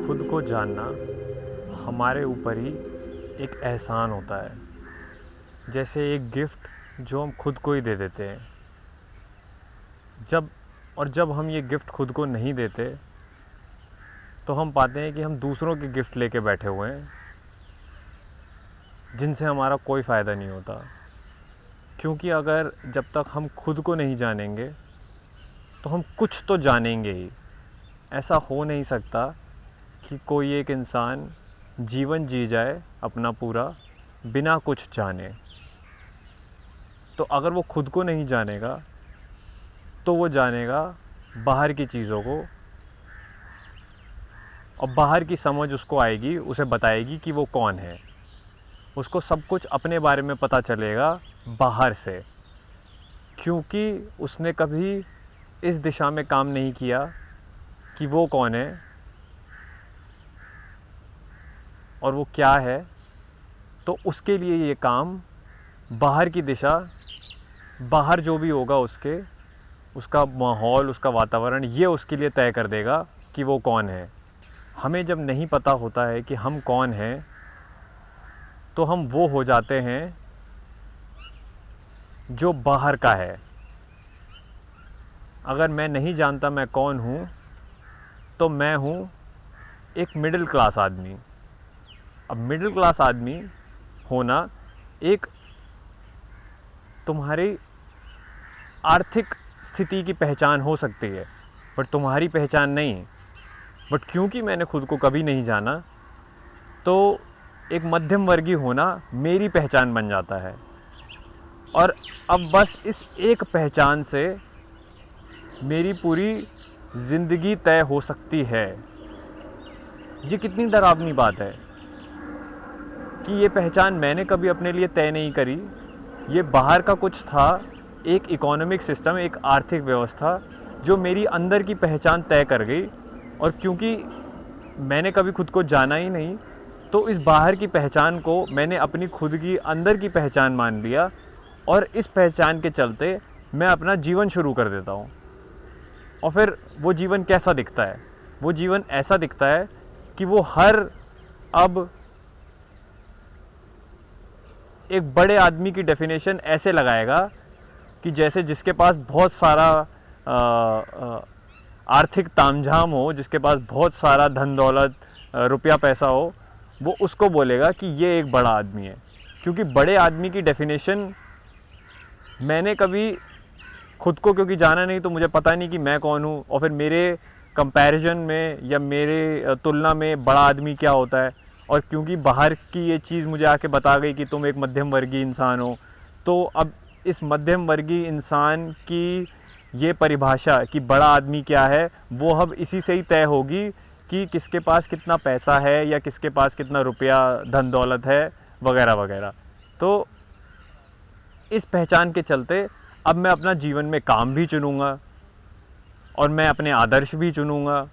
खुद को जानना हमारे ऊपर ही एक एहसान होता है, जैसे एक गिफ्ट जो हम खुद को ही दे देते हैं। जब हम ये गिफ्ट खुद को नहीं देते तो हम पाते हैं कि हम दूसरों के गिफ्ट लेके बैठे हुए हैं, जिनसे हमारा कोई फ़ायदा नहीं होता। क्योंकि अगर जब तक हम खुद को नहीं जानेंगे तो हम कुछ तो जानेंगे ही। ऐसा हो नहीं सकता कि कोई एक इंसान जीवन जी जाए अपना पूरा बिना कुछ जाने। तो अगर वो खुद को नहीं जानेगा तो वो जानेगा बाहर की चीज़ों को, और बाहर की समझ उसको आएगी, उसे बताएगी कि वो कौन है। उसको सब कुछ अपने बारे में पता चलेगा बाहर से, क्योंकि उसने कभी इस दिशा में काम नहीं किया कि वो कौन है और वो क्या है। तो उसके लिए ये काम बाहर की दिशा, बाहर जो भी होगा उसका माहौल, उसका वातावरण, ये उसके लिए तय कर देगा कि वो कौन है। हमें जब नहीं पता होता है कि हम कौन हैं तो हम वो हो जाते हैं जो बाहर का है। अगर मैं नहीं जानता मैं कौन हूँ तो मैं हूँ एक मिडिल क्लास आदमी। अब मिडिल क्लास आदमी होना एक तुम्हारी आर्थिक स्थिति की पहचान हो सकती है, बट तुम्हारी पहचान नहीं। बट क्योंकि मैंने खुद को कभी नहीं जाना तो एक मध्यम वर्गीय होना मेरी पहचान बन जाता है। और अब बस इस एक पहचान से मेरी पूरी ज़िंदगी तय हो सकती है। ये कितनी डरावनी बात है कि ये पहचान मैंने कभी अपने लिए तय नहीं करी। ये बाहर का कुछ था, एक इकोनॉमिक सिस्टम, एक आर्थिक व्यवस्था जो मेरी अंदर की पहचान तय कर गई। और क्योंकि मैंने कभी खुद को जाना ही नहीं तो इस बाहर की पहचान को मैंने अपनी खुद की अंदर की पहचान मान लिया, और इस पहचान के चलते मैं अपना जीवन शुरू कर देता हूँ। और फिर वो जीवन कैसा दिखता है? वो जीवन ऐसा दिखता है कि वो अब एक बड़े आदमी की डेफिनेशन ऐसे लगाएगा कि जैसे जिसके पास बहुत सारा आर्थिक तामझाम हो, जिसके पास बहुत सारा धन दौलत, रुपया पैसा हो, वो उसको बोलेगा कि ये एक बड़ा आदमी है। क्योंकि बड़े आदमी की डेफिनेशन मैंने कभी खुद को क्योंकि जाना नहीं तो मुझे पता नहीं कि मैं कौन हूँ, और फिर मेरे कंपैरिजन में या मेरे तुलना में बड़ा आदमी क्या होता है। और क्योंकि बाहर की ये चीज़ मुझे आके बता गई कि तुम एक मध्यम वर्गीय इंसान हो, तो अब इस मध्यम वर्गीय इंसान की ये परिभाषा कि बड़ा आदमी क्या है, वो अब इसी से ही तय होगी कि किसके पास कितना पैसा है या किसके पास कितना रुपया धन दौलत है, वगैरह वगैरह। तो इस पहचान के चलते अब मैं अपना जीवन में काम भी चुनूँगा और मैं अपने आदर्श भी चुनूँगा।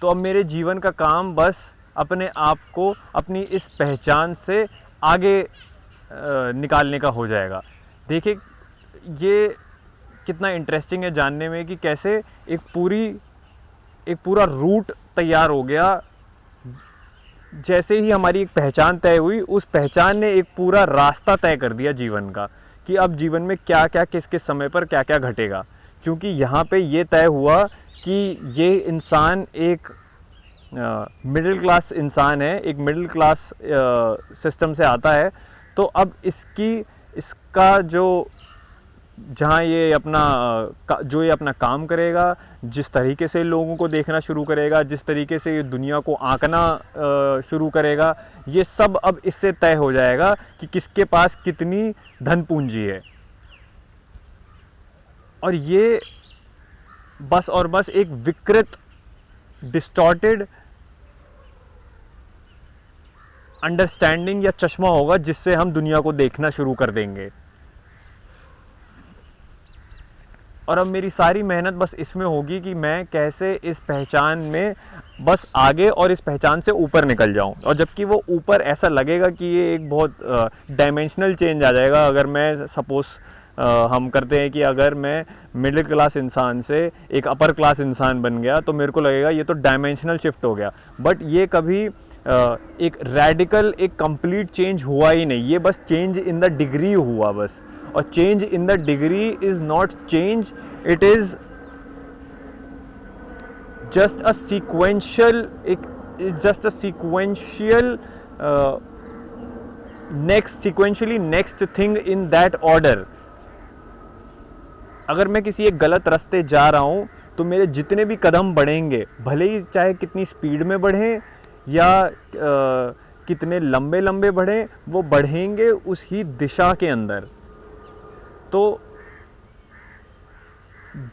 तो अब मेरे जीवन का काम बस अपने आप को अपनी इस पहचान से आगे निकालने का हो जाएगा। देखिए ये कितना इंटरेस्टिंग है जानने में कि कैसे एक पूरा रूट तैयार हो गया। जैसे ही हमारी एक पहचान तय हुई, उस पहचान ने एक पूरा रास्ता तय कर दिया जीवन का कि अब जीवन में क्या क्या, किस किस समय पर क्या क्या घटेगा। क्योंकि यहाँ पे ये तय हुआ कि ये इंसान एक मिडिल क्लास इंसान है, एक मिडिल क्लास सिस्टम से आता है। तो अब इसका जहाँ ये जो ये अपना काम करेगा, जिस तरीके से लोगों को देखना शुरू करेगा, जिस तरीके से ये दुनिया को आंकना शुरू करेगा, ये सब अब इससे तय हो जाएगा कि किसके पास कितनी धन पूंजी है। और ये बस और बस एक विकृत, डिस्टॉर्टेड अंडरस्टैंडिंग या चश्मा होगा जिससे हम दुनिया को देखना शुरू कर देंगे। और अब मेरी सारी मेहनत बस इसमें होगी कि मैं कैसे इस पहचान में बस आगे और इस पहचान से ऊपर निकल जाऊं। और जबकि वो ऊपर ऐसा लगेगा कि ये एक बहुत डायमेंशनल चेंज आ जाएगा। अगर मैं सपोज़ हम करते हैं कि अगर मैं मिडिल क्लास इंसान से एक अपर क्लास इंसान बन गया तो मेरे को लगेगा ये तो डायमेंशनल शिफ्ट हो गया, बट ये कभी एक रेडिकल, एक कंप्लीट चेंज हुआ ही नहीं, ये बस चेंज इन द डिग्री हुआ बस। और change in the degree is not change, it is just a sequential, it's just a sequential sequentially next thing in that order। अगर मैं किसी एक गलत रास्ते जा रहा हूँ तो मेरे जितने भी कदम बढ़ेंगे, भले ही चाहे कितनी स्पीड में बढ़ें या कितने लंबे लंबे बढ़ें, वो बढ़ेंगे उस ही दिशा के अंदर। तो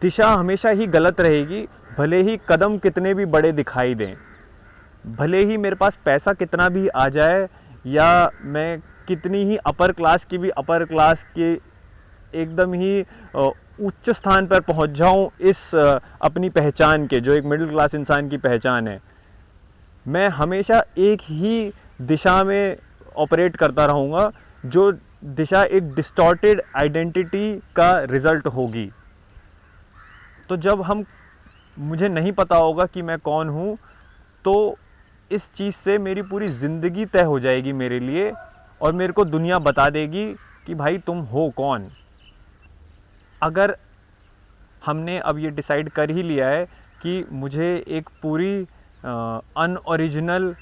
दिशा हमेशा ही गलत रहेगी, भले ही कदम कितने भी बड़े दिखाई दें, भले ही मेरे पास पैसा कितना भी आ जाए, या मैं कितनी ही अपर क्लास की भी अपर क्लास के एकदम ही उच्च स्थान पर पहुंच जाऊं इस अपनी पहचान के, जो एक मिडिल क्लास इंसान की पहचान है, मैं हमेशा एक ही दिशा में ऑपरेट करता रहूँगा, जो दिशा एक डिस्टॉर्टेड आइडेंटिटी का रिज़ल्ट होगी। तो जब मुझे नहीं पता होगा कि मैं कौन हूँ, तो इस चीज़ से मेरी पूरी ज़िंदगी तय हो जाएगी मेरे लिए, और मेरे को दुनिया बता देगी कि भाई तुम हो कौन। अगर हमने अब ये डिसाइड कर ही लिया है कि मुझे एक पूरी अनओरिजिनल,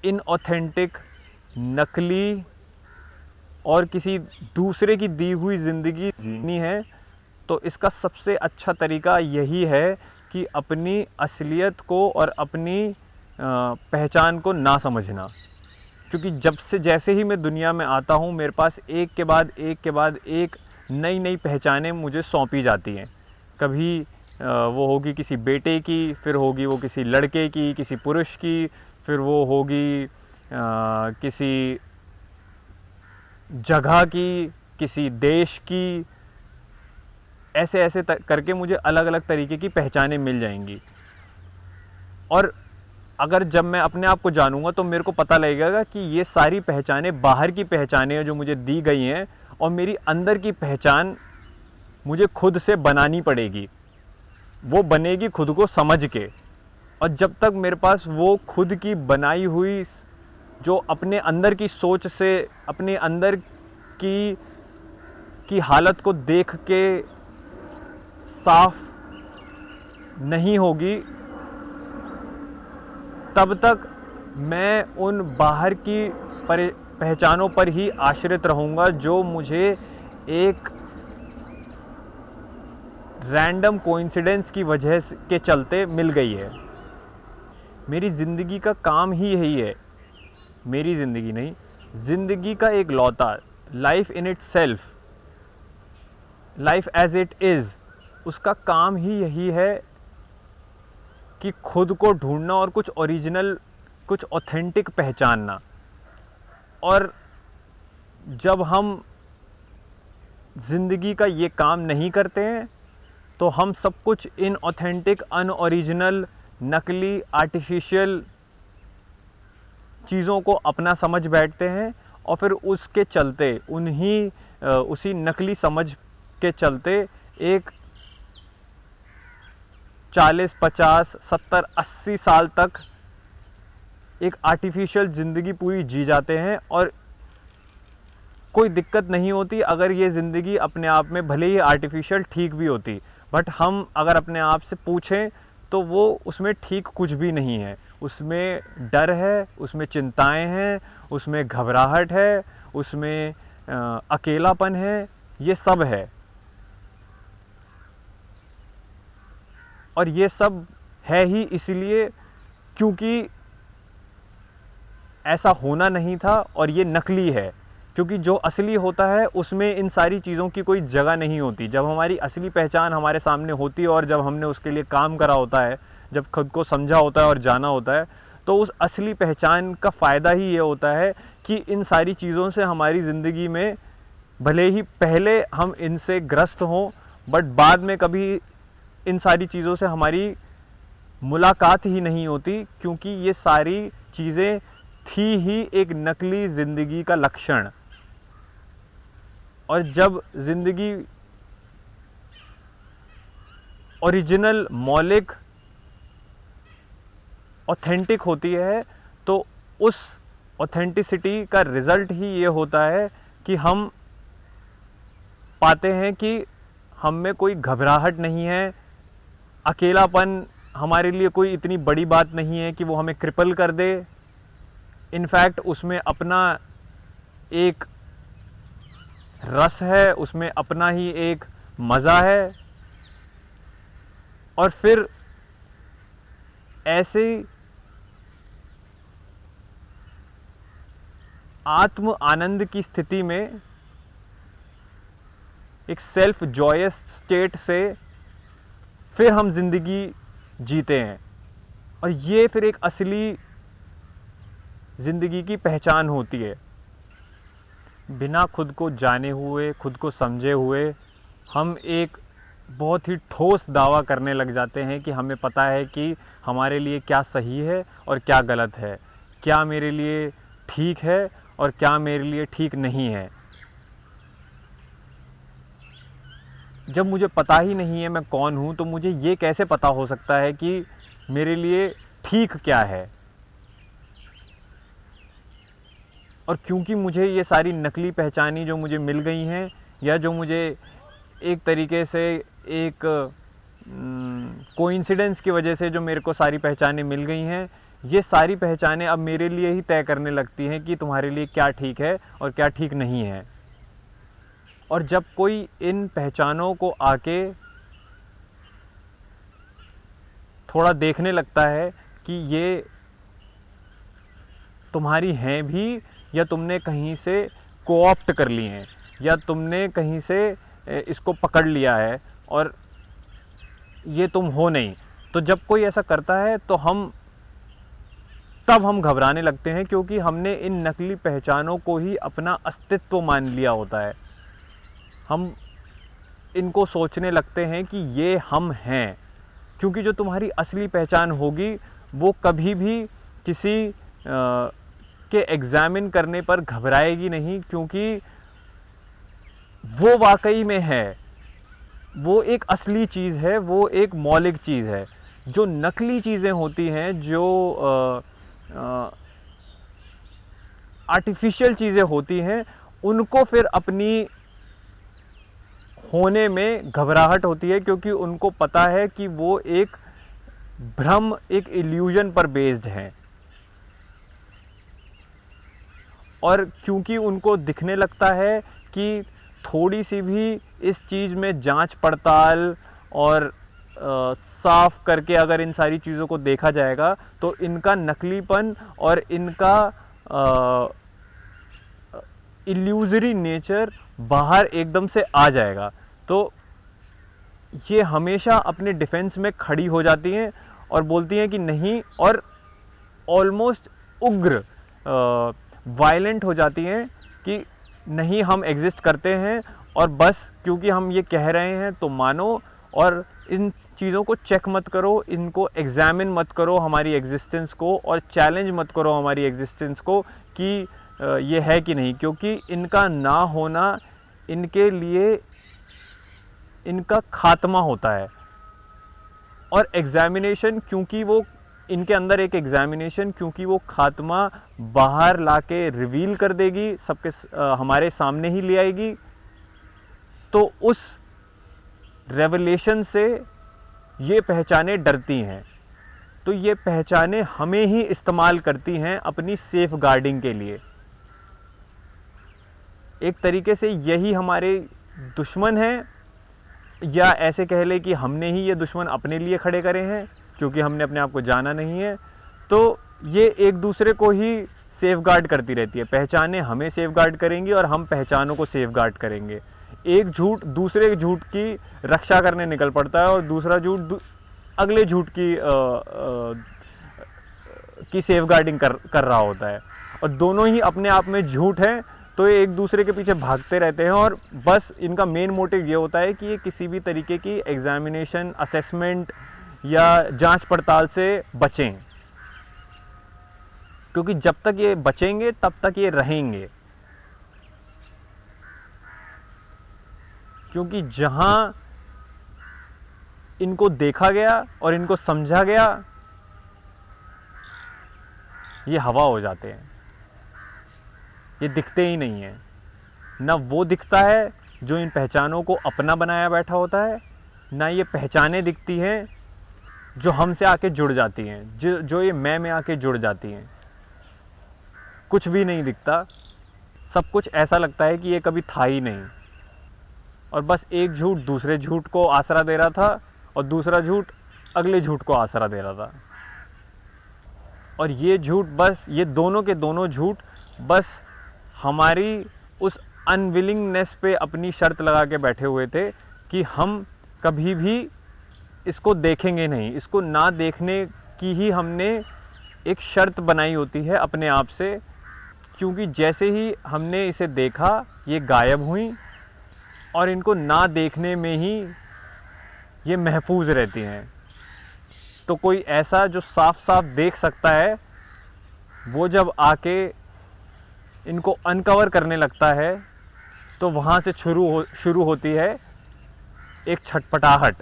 इनऑथेंटिक, नकली और किसी दूसरे की दी हुई ज़िंदगी जीनी है, तो इसका सबसे अच्छा तरीका यही है कि अपनी असलियत को और अपनी पहचान को ना समझना। क्योंकि जैसे ही मैं दुनिया में आता हूँ, मेरे पास एक के बाद एक नई नई पहचानें मुझे सौंपी जाती हैं। कभी वो होगी किसी बेटे की, फिर होगी वो किसी लड़के की, किसी पुरुष की, फिर वो होगी किसी जगह की, किसी देश की। ऐसे ऐसे करके मुझे अलग अलग तरीके की पहचानें मिल जाएंगी। और अगर जब मैं अपने आप को जानूंगा तो मेरे को पता लगेगा कि ये सारी पहचानें बाहर की पहचानें हैं जो मुझे दी गई हैं, और मेरी अंदर की पहचान मुझे खुद से बनानी पड़ेगी। वो बनेगी खुद को समझ के। और जब तक मेरे पास वो खुद की बनाई हुई, जो अपने अंदर की सोच से, अपने अंदर की हालत को देख के साफ नहीं होगी, तब तक मैं उन बाहर की पहचानों पर ही आश्रित रहूँगा, जो मुझे एक रैंडम कोइंसिडेंस की वजह के चलते मिल गई है। मेरी ज़िंदगी का काम ही यही है, मेरी ज़िंदगी नहीं, ज़िंदगी का एक लौता, life in itself, life as it is, उसका काम ही यही है कि खुद को ढूंढना और कुछ ओरिजिनल, कुछ ऑथेंटिक पहचानना। और जब हम ज़िंदगी का ये काम नहीं करते हैं, तो हम सब कुछ इनऑथेंटिक, अनओरिजिनल, नकली, आर्टिफिशियल चीज़ों को अपना समझ बैठते हैं, और फिर उसके चलते, उसी नकली समझ के चलते एक 40, 50, 70, 80 साल तक एक आर्टिफिशियल ज़िंदगी पूरी जी जाते हैं। और कोई दिक्कत नहीं होती अगर ये ज़िंदगी अपने आप में भले ही आर्टिफिशियल ठीक भी होती, बट हम अगर अपने आप से पूछें तो वो उसमें ठीक कुछ भी नहीं है। उसमें डर है, उसमें चिंताएं हैं, उसमें घबराहट है, उसमें अकेलापन है, ये सब है। और ये सब है ही इसलिए क्योंकि ऐसा होना नहीं था, और ये नकली है। क्योंकि जो असली होता है उसमें इन सारी चीज़ों की कोई जगह नहीं होती। जब हमारी असली पहचान हमारे सामने होती है और जब हमने उसके लिए काम करा होता है, जब खुद को समझा होता है और जाना होता है, तो उस असली पहचान का फ़ायदा ही ये होता है कि इन सारी चीज़ों से हमारी ज़िंदगी में भले ही पहले हम इनसे ग्रस्त हों, बट बाद में कभी इन सारी चीज़ों से हमारी मुलाकात ही नहीं होती, क्योंकि ये सारी चीज़ें थी ही एक नकली ज़िंदगी का लक्षण। और जब ज़िंदगी ओरिजिनल, मौलिक, ऑथेंटिक होती है तो उस ऑथेंटिसिटी का रिज़ल्ट ही ये होता है कि हम पाते हैं कि हम में कोई घबराहट नहीं है, अकेलापन हमारे लिए कोई इतनी बड़ी बात नहीं है कि वो हमें क्रिपल कर दे। इनफैक्ट उसमें अपना एक रस है, उसमें अपना ही एक मज़ा है। और फिर ऐसे आत्म आनंद की स्थिति में, एक सेल्फ जॉयस स्टेट से फिर हम ज़िंदगी जीते हैं। और ये फिर एक असली ज़िंदगी की पहचान होती है। बिना खुद को जाने हुए, खुद को समझे हुए हम एक बहुत ही ठोस दावा करने लग जाते हैं कि हमें पता है कि हमारे लिए क्या सही है और क्या गलत है, क्या मेरे लिए ठीक है और क्या मेरे लिए ठीक नहीं है। जब मुझे पता ही नहीं है मैं कौन हूँ, तो मुझे ये कैसे पता हो सकता है कि मेरे लिए ठीक क्या है। और क्योंकि मुझे ये सारी नकली पहचानी जो मुझे मिल गई हैं, या जो मुझे एक तरीके से एक कोइंसिडेंस की वजह से जो मेरे को सारी पहचानें मिल गई हैं, ये सारी पहचानें अब मेरे लिए ही तय करने लगती हैं कि तुम्हारे लिए क्या ठीक है और क्या ठीक नहीं है। और जब कोई इन पहचानों को आके थोड़ा देखने लगता है कि ये तुम्हारी हैं भी, या तुमने कहीं से कोऑप्ट कर ली हैं, या तुमने कहीं से इसको पकड़ लिया है और ये तुम हो नहीं, तो जब कोई ऐसा करता है तो तब हम घबराने लगते हैं, क्योंकि हमने इन नकली पहचानों को ही अपना अस्तित्व मान लिया होता है। हम इनको सोचने लगते हैं कि ये हम हैं, क्योंकि जो तुम्हारी असली पहचान होगी वो कभी भी किसी के एग्ज़ामिन करने पर घबराएगी नहीं, क्योंकि वो वाकई में है, वो एक असली चीज़ है, वो एक मौलिक चीज़ है। जो नकली चीज़ें होती हैं, जो आर्टिफिशियल चीज़ें होती हैं, उनको फिर अपनी होने में घबराहट होती है, क्योंकि उनको पता है कि वो एक भ्रम, एक इल्यूजन पर बेस्ड है। और क्योंकि उनको दिखने लगता है कि थोड़ी सी भी इस चीज़ में जांच पड़ताल और साफ करके अगर इन सारी चीज़ों को देखा जाएगा, तो इनका नकलीपन और इनका इल्यूजरी नेचर बाहर एकदम से आ जाएगा। तो ये हमेशा अपने डिफेंस में खड़ी हो जाती हैं और बोलती हैं कि नहीं, और ऑलमोस्ट उग्र वायलेंट हो जाती हैं कि नहीं, हम एग्जिस्ट करते हैं और बस क्योंकि हम ये कह रहे हैं तो मानो, और इन चीज़ों को चेक मत करो, इनको एग्ज़ामिन मत करो हमारी एग्जिस्टेंस को, और चैलेंज मत करो हमारी एग्जिस्टेंस को कि ये है कि नहीं, क्योंकि इनका ना होना इनके लिए इनका खात्मा होता है। और एग्ज़ामिनेशन, क्योंकि वो इनके अंदर एक एग्ज़ामिनेशन, क्योंकि वो खात्मा बाहर लाके रिवील कर देगी, सबके हमारे सामने ही ले आएगी, तो उस रेवलेशन से ये पहचानें डरती हैं। तो ये पहचानें हमें ही इस्तेमाल करती हैं अपनी सेफ गार्डिंग के लिए। एक तरीके से यही हमारे दुश्मन हैं, या ऐसे कह ले कि हमने ही ये दुश्मन अपने लिए खड़े करे हैं, क्योंकि हमने अपने आप को जाना नहीं है। तो ये एक दूसरे को ही सेफ गार्ड करती रहती है। पहचानें हमें सेफ गार्ड करेंगी और हम पहचानों को सेफ गार्ड करेंगे। एक झूठ दूसरे झूठ की रक्षा करने निकल पड़ता है, और दूसरा झूठ अगले झूठ की सेफ गार्डिंग कर रहा होता है, और दोनों ही अपने आप में झूठ हैं। तो ये एक दूसरे के पीछे भागते रहते हैं, और बस इनका मेन मोटिव ये होता है कि ये किसी भी तरीके की एग्ज़ामिनेशन, असेसमेंट या जांच पड़ताल से बचें, क्योंकि जब तक ये बचेंगे तब तक ये रहेंगे। क्योंकि जहाँ इनको देखा गया और इनको समझा गया, ये हवा हो जाते हैं, ये दिखते ही नहीं हैं। ना वो दिखता है जो इन पहचानों को अपना बनाया बैठा होता है, ना ये पहचानें दिखती हैं जो हमसे आके जुड़ जाती हैं, जो ये मैं में आके जुड़ जाती हैं। कुछ भी नहीं दिखता, सब कुछ ऐसा लगता है कि ये कभी था ही नहीं, और बस एक झूठ दूसरे झूठ को आसरा दे रहा था और दूसरा झूठ अगले झूठ को आसरा दे रहा था। और ये झूठ बस, ये दोनों के दोनों झूठ बस हमारी उस अनविलिंगनेस पे अपनी शर्त लगा के बैठे हुए थे कि हम कभी भी इसको देखेंगे नहीं। इसको ना देखने की ही हमने एक शर्त बनाई होती है अपने आप से, क्योंकि जैसे ही हमने इसे देखा ये गायब हुई, और इनको ना देखने में ही ये महफूज रहती हैं। तो कोई ऐसा जो साफ साफ देख सकता है, वो जब आके इनको अनकवर करने लगता है, तो वहाँ से शुरू होती है एक छटपटाहट,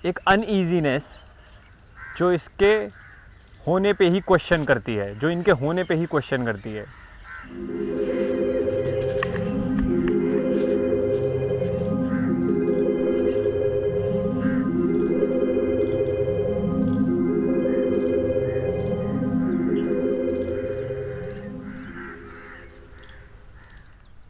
एक अनईजीनेस, जो इसके होने पे ही क्वेश्चन करती है, जो इनके होने पे ही क्वेश्चन करती है।